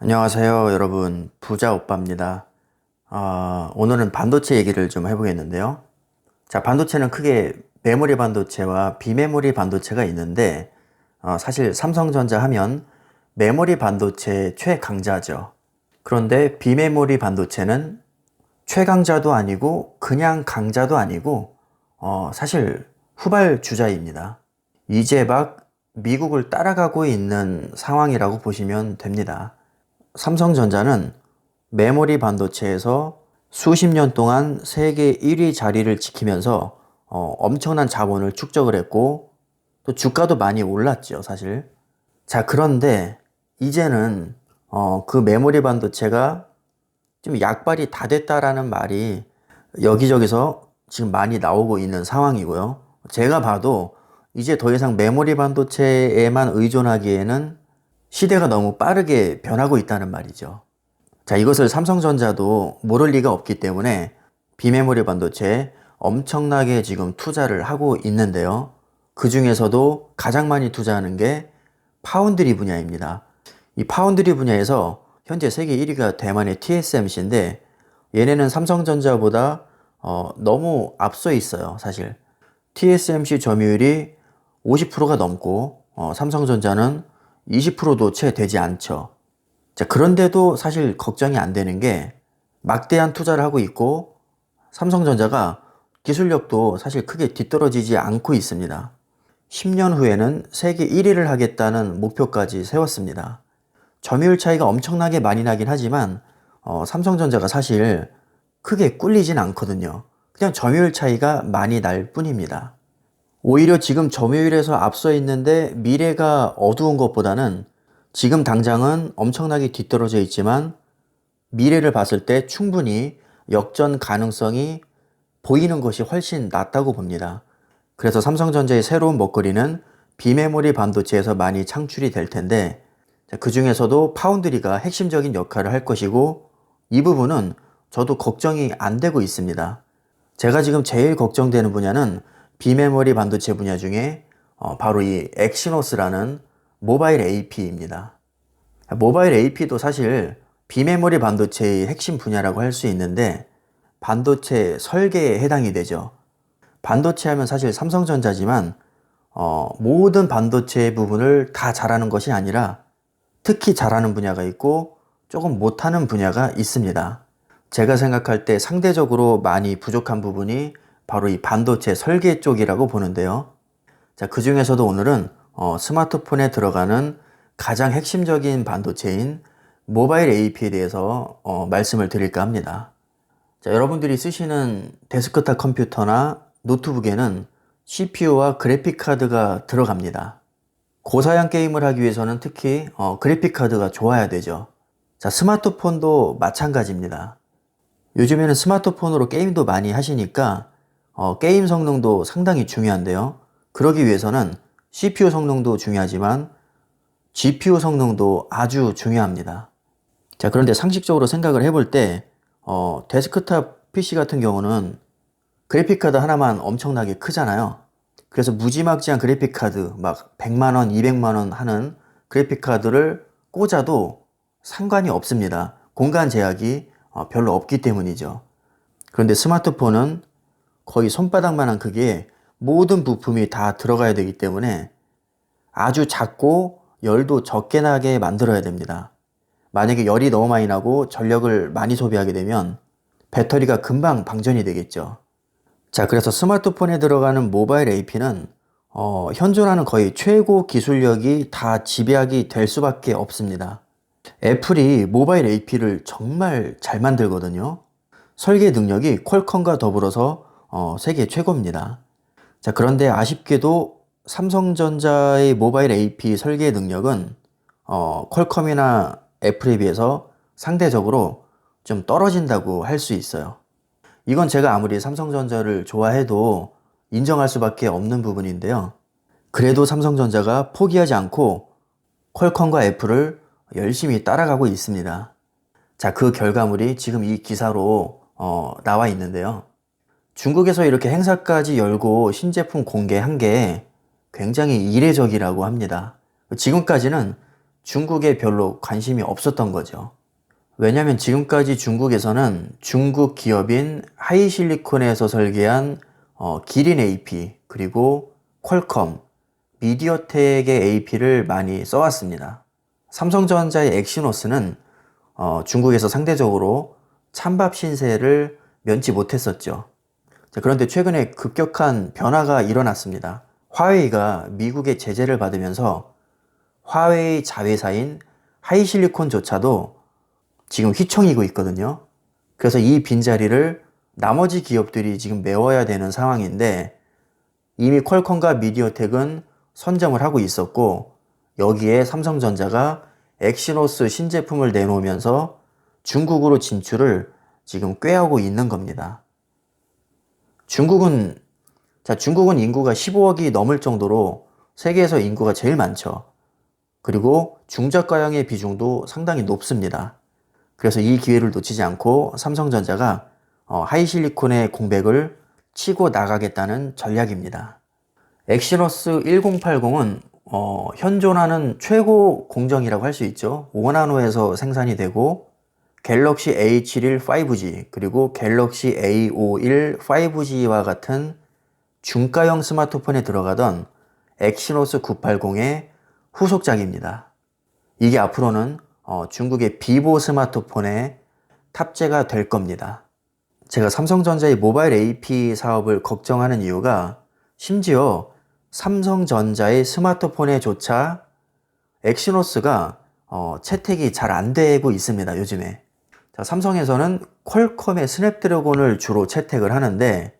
안녕하세요, 여러분. 부자 오빠입니다. 오늘은 반도체 얘기를 좀 해보겠는데요. 자, 반도체는 크게 메모리 반도체와 비메모리 반도체가 있는데, 사실 삼성전자 하면 메모리 반도체 최강자죠. 그런데 비메모리 반도체는 최강자도 아니고, 그냥 강자도 아니고, 사실 후발주자입니다. 이제 막 미국을 따라가고 있는 상황이라고 보시면 됩니다. 삼성전자는 메모리 반도체에서 수십 년 동안 세계 1위 자리를 지키면서 엄청난 자본을 축적을 했고 또 주가도 많이 올랐죠, 사실. 자, 그런데 이제는 그 메모리 반도체가 좀 약발이 다 됐다라는 말이 여기저기서 지금 많이 나오고 있는 상황이고요. 제가 봐도 이제 더 이상 메모리 반도체에만 의존하기에는 시대가 너무 빠르게 변하고 있다는 말이죠. 자, 이것을 삼성전자도 모를 리가 없기 때문에 비메모리 반도체에 엄청나게 지금 투자를 하고 있는데요. 그 중에서도 가장 많이 투자하는 게 파운드리 분야입니다. 이 파운드리 분야에서 현재 세계 1위가 대만의 TSMC인데 얘네는 삼성전자보다 너무 앞서 있어요, 사실. TSMC 점유율이 50%가 넘고 삼성전자는 20%도 채 되지 않죠. 자, 그런데도 사실 걱정이 안 되는 게 막대한 투자를 하고 있고 삼성전자가 기술력도 사실 크게 뒤떨어지지 않고 있습니다. 10년 후에는 세계 1위를 하겠다는 목표까지 세웠습니다. 점유율 차이가 엄청나게 많이 나긴 하지만 삼성전자가 사실 크게 꿀리진 않거든요. 그냥 점유율 차이가 많이 날 뿐입니다. 오히려 지금 점유율에서 앞서 있는데 미래가 어두운 것보다는 지금 당장은 엄청나게 뒤떨어져 있지만 미래를 봤을 때 충분히 역전 가능성이 보이는 것이 훨씬 낫다고 봅니다. 그래서 삼성전자의 새로운 먹거리는 비메모리 반도체에서 많이 창출이 될 텐데 그 중에서도 파운드리가 핵심적인 역할을 할 것이고 이 부분은 저도 걱정이 안 되고 있습니다. 제가 지금 제일 걱정되는 분야는 비메모리 반도체 분야 중에 바로 이 엑시노스라는 모바일 AP입니다. 모바일 AP도 사실 비메모리 반도체의 핵심 분야라고 할 수 있는데 반도체 설계에 해당이 되죠. 반도체 하면 사실 삼성전자지만 모든 반도체 부분을 다 잘하는 것이 아니라 특히 잘하는 분야가 있고 조금 못하는 분야가 있습니다. 제가 생각할 때 상대적으로 많이 부족한 부분이 바로 이 반도체 설계 쪽이라고 보는데요. 자, 그 중에서도 오늘은 스마트폰에 들어가는 가장 핵심적인 반도체인 모바일 AP에 대해서 말씀을 드릴까 합니다. 자, 여러분들이 쓰시는 데스크탑 컴퓨터나 노트북에는 CPU와 그래픽 카드가 들어갑니다. 고사양 게임을 하기 위해서는 특히 그래픽 카드가 좋아야 되죠. 자, 스마트폰도 마찬가지입니다. 요즘에는 스마트폰으로 게임도 많이 하시니까 게임 성능도 상당히 중요한데요. 그러기 위해서는 CPU 성능도 중요하지만 GPU 성능도 아주 중요합니다. 자, 그런데 상식적으로 생각을 해볼 때 데스크탑 PC 같은 경우는 그래픽카드 하나만 엄청나게 크잖아요. 그래서 무지막지한 그래픽카드 막 100만원, 200만원 하는 그래픽카드를 꽂아도 상관이 없습니다. 공간 제약이 별로 없기 때문이죠. 그런데 스마트폰은 거의 손바닥만한 크기에 모든 부품이 다 들어가야 되기 때문에 아주 작고 열도 적게 나게 만들어야 됩니다. 만약에 열이 너무 많이 나고 전력을 많이 소비하게 되면 배터리가 금방 방전이 되겠죠. 자, 그래서 스마트폰에 들어가는 모바일 AP는 현존하는 거의 최고 기술력이 다 집약이 될 수밖에 없습니다. 애플이 모바일 AP를 정말 잘 만들거든요. 설계 능력이 퀄컴과 더불어서 세계 최고입니다. 자, 그런데 아쉽게도 삼성전자의 모바일 AP 설계 능력은 퀄컴이나 애플에 비해서 상대적으로 좀 떨어진다고 할 수 있어요. 이건 제가 아무리 삼성전자를 좋아해도 인정할 수밖에 없는 부분인데요. 그래도 삼성전자가 포기하지 않고 퀄컴과 애플을 열심히 따라가고 있습니다. 자, 그 결과물이 지금 이 기사로 나와 있는데요. 중국에서 이렇게 행사까지 열고 신제품 공개한 게 굉장히 이례적이라고 합니다. 지금까지는 중국에 별로 관심이 없었던 거죠. 왜냐하면 지금까지 중국에서는 중국 기업인 하이실리콘에서 설계한 기린 AP 그리고 퀄컴, 미디어텍의 AP를 많이 써왔습니다. 삼성전자의 엑시노스는 중국에서 상대적으로 찬밥 신세를 면치 못했었죠. 그런데 최근에 급격한 변화가 일어났습니다. 화웨이가 미국의 제재를 받으면서 화웨이 자회사인 하이실리콘조차도 지금 휘청이고 있거든요. 그래서 이 빈자리를 나머지 기업들이 지금 메워야 되는 상황인데 이미 퀄컴과 미디어텍은 선점을 하고 있었고 여기에 삼성전자가 엑시노스 신제품을 내놓으면서 중국으로 진출을 지금 꾀하고 있는 겁니다. 중국은 인구가 15억이 넘을 정도로 세계에서 인구가 제일 많죠. 그리고 중저가형의 비중도 상당히 높습니다. 그래서 이 기회를 놓치지 않고 삼성전자가 하이실리콘의 공백을 치고 나가겠다는 전략입니다. 엑시노스 1080은 현존하는 최고 공정이라고 할 수 있죠. 5나노에서 생산이 되고 갤럭시 A71 5G 그리고 갤럭시 A51 5G와 같은 중가형 스마트폰에 들어가던 엑시노스 980의 후속작입니다. 이게 앞으로는 중국의 비보 스마트폰에 탑재가 될 겁니다. 제가 삼성전자의 모바일 AP 사업을 걱정하는 이유가 심지어 삼성전자의 스마트폰에조차 엑시노스가 채택이 잘 안 되고 있습니다. 요즘에. 삼성에서는 퀄컴의 스냅드래곤을 주로 채택을 하는데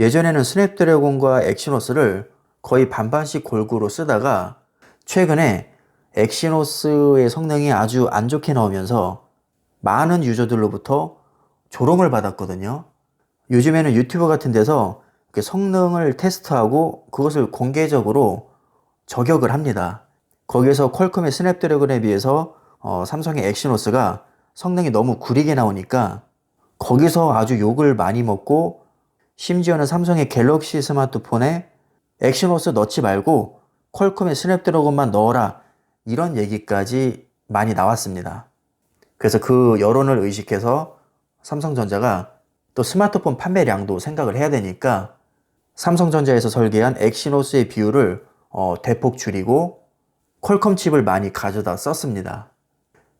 예전에는 스냅드래곤과 엑시노스를 거의 반반씩 골고루 쓰다가 최근에 엑시노스의 성능이 아주 안 좋게 나오면서 많은 유저들로부터 조롱을 받았거든요. 요즘에는 유튜브 같은 데서 성능을 테스트하고 그것을 공개적으로 저격을 합니다. 거기에서 퀄컴의 스냅드래곤에 비해서 삼성의 엑시노스가 성능이 너무 구리게 나오니까 거기서 아주 욕을 많이 먹고 심지어는 삼성의 갤럭시 스마트폰에 엑시노스 넣지 말고 퀄컴의 스냅드래곤만 넣어라 이런 얘기까지 많이 나왔습니다. 그래서 그 여론을 의식해서 삼성전자가 또 스마트폰 판매량도 생각을 해야 되니까 삼성전자에서 설계한 엑시노스의 비율을 대폭 줄이고 퀄컴 칩을 많이 가져다 썼습니다.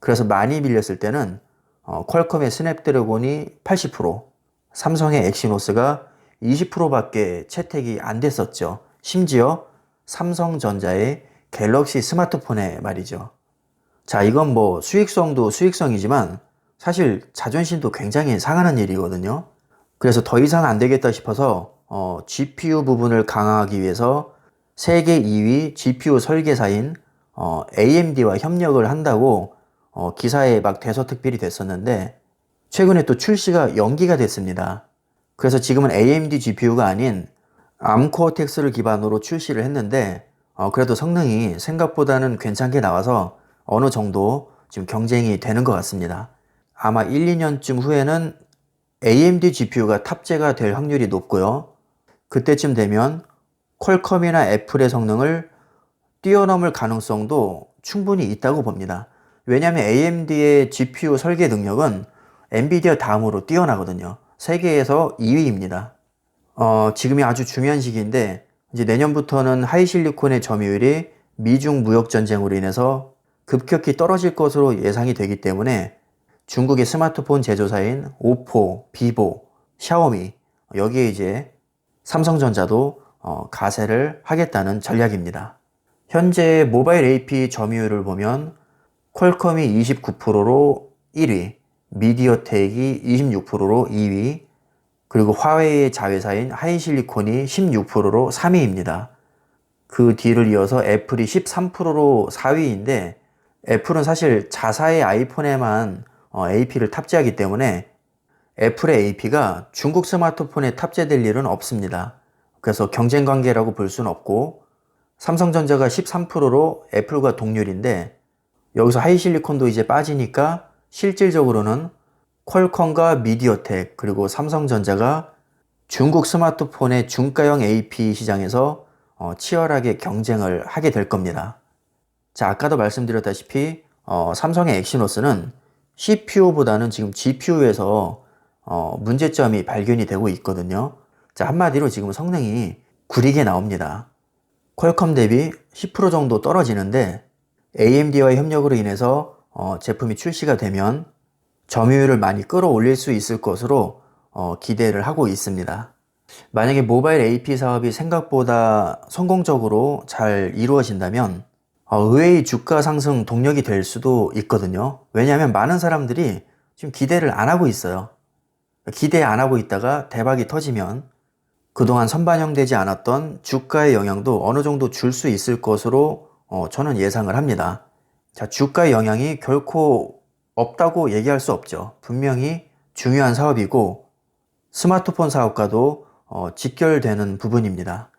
그래서 많이 밀렸을 때는 퀄컴의 스냅드래곤이 80%, 삼성의 엑시노스가 20%밖에 채택이 안 됐었죠. 심지어 삼성전자의 갤럭시 스마트폰에 말이죠. 자, 이건 뭐 수익성도 수익성이지만 사실 자존심도 굉장히 상하는 일이거든요. 그래서 더 이상 안 되겠다 싶어서 GPU 부분을 강화하기 위해서 세계 2위 GPU 설계사인 AMD와 협력을 한다고 기사에 막 대서특필이 됐었는데 최근에 또 출시가 연기가 됐습니다. 그래서 지금은 AMD GPU가 아닌 ARM 코어텍스를 기반으로 출시를 했는데 그래도 성능이 생각보다는 괜찮게 나와서 어느 정도 지금 경쟁이 되는 것 같습니다. 아마 1, 2년쯤 후에는 AMD GPU가 탑재가 될 확률이 높고요. 그때쯤 되면 퀄컴이나 애플의 성능을 뛰어넘을 가능성도 충분히 있다고 봅니다. 왜냐하면 AMD의 GPU 설계 능력은 엔비디아 다음으로 뛰어나거든요. 세계에서 2위입니다. 지금이 아주 중요한 시기인데 이제 내년부터는 하이실리콘의 점유율이 미중 무역 전쟁으로 인해서 급격히 떨어질 것으로 예상이 되기 때문에 중국의 스마트폰 제조사인 오포, 비보, 샤오미 여기에 이제 삼성전자도 가세를 하겠다는 전략입니다. 현재 모바일 AP 점유율을 보면 퀄컴이 29%로 1위, 미디어텍이 26%로 2위, 그리고 화웨이의 자회사인 하이실리콘이 16%로 3위입니다. 그 뒤를 이어서 애플이 13%로 4위인데 애플은 사실 자사의 아이폰에만 AP를 탑재하기 때문에 애플의 AP가 중국 스마트폰에 탑재될 일은 없습니다. 그래서 경쟁 관계라고 볼 수는 없고 삼성전자가 13%로 애플과 동률인데 여기서 하이실리콘도 이제 빠지니까 실질적으로는 퀄컴과 미디어텍 그리고 삼성전자가 중국 스마트폰의 중가형 AP 시장에서 치열하게 경쟁을 하게 될 겁니다. 자, 아까도 말씀드렸다시피 삼성의 엑시노스는 CPU보다는 지금 GPU에서 문제점이 발견이 되고 있거든요. 자, 한마디로 지금 성능이 구리게 나옵니다. 퀄컴 대비 10% 정도 떨어지는데 AMD와의 협력으로 인해서 제품이 출시가 되면 점유율을 많이 끌어올릴 수 있을 것으로 기대를 하고 있습니다. 만약에 모바일 AP 사업이 생각보다 성공적으로 잘 이루어진다면 의외의 주가 상승 동력이 될 수도 있거든요. 왜냐하면 많은 사람들이 지금 기대를 안 하고 있어요. 기대 안 하고 있다가 대박이 터지면 그동안 선반영되지 않았던 주가의 영향도 어느 정도 줄 수 있을 것으로 저는 예상을 합니다. 자, 주가의 영향이 결코 없다고 얘기할 수 없죠. 분명히 중요한 사업이고 스마트폰 사업과도 직결되는 부분입니다.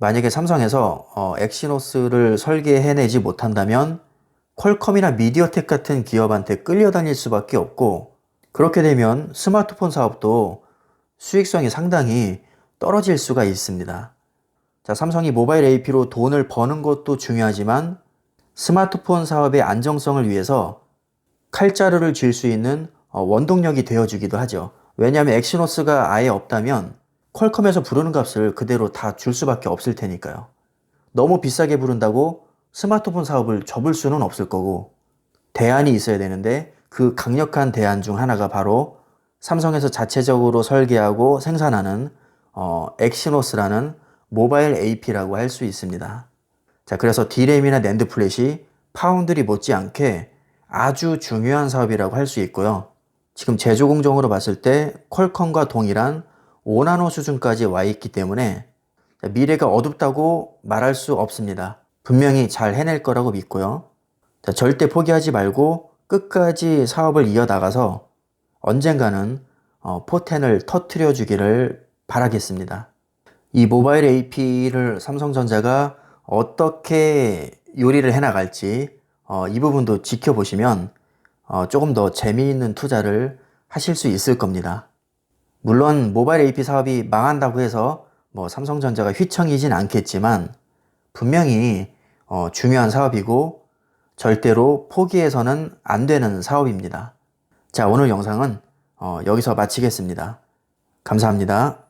만약에 삼성에서 엑시노스를 설계해내지 못한다면 퀄컴이나 미디어텍 같은 기업한테 끌려다닐 수밖에 없고, 그렇게 되면 스마트폰 사업도 수익성이 상당히 떨어질 수가 있습니다. 자, 삼성이 모바일 AP로 돈을 버는 것도 중요하지만 스마트폰 사업의 안정성을 위해서 칼자루를 쥘 수 있는 원동력이 되어주기도 하죠. 왜냐하면 엑시노스가 아예 없다면 퀄컴에서 부르는 값을 그대로 다 줄 수밖에 없을 테니까요. 너무 비싸게 부른다고 스마트폰 사업을 접을 수는 없을 거고, 대안이 있어야 되는데 그 강력한 대안 중 하나가 바로 삼성에서 자체적으로 설계하고 생산하는 엑시노스라는 모바일 AP라고 할 수 있습니다. 자, 그래서 D램이나 낸드 플랫이 파운드리 못지않게 아주 중요한 사업이라고 할 수 있고요. 지금 제조 공정으로 봤을 때 퀄컴과 동일한 5나노 수준까지 와 있기 때문에 미래가 어둡다고 말할 수 없습니다. 분명히 잘 해낼 거라고 믿고요. 자, 절대 포기하지 말고 끝까지 사업을 이어나가서 언젠가는 포텐을 터트려 주기를 바라겠습니다. 이 모바일 AP를 삼성전자가 어떻게 요리를 해나갈지 이 부분도 지켜보시면 조금 더 재미있는 투자를 하실 수 있을 겁니다. 물론 모바일 AP 사업이 망한다고 해서 삼성전자가 휘청이진 않겠지만 분명히 중요한 사업이고 절대로 포기해서는 안 되는 사업입니다. 자, 오늘 영상은 여기서 마치겠습니다. 감사합니다.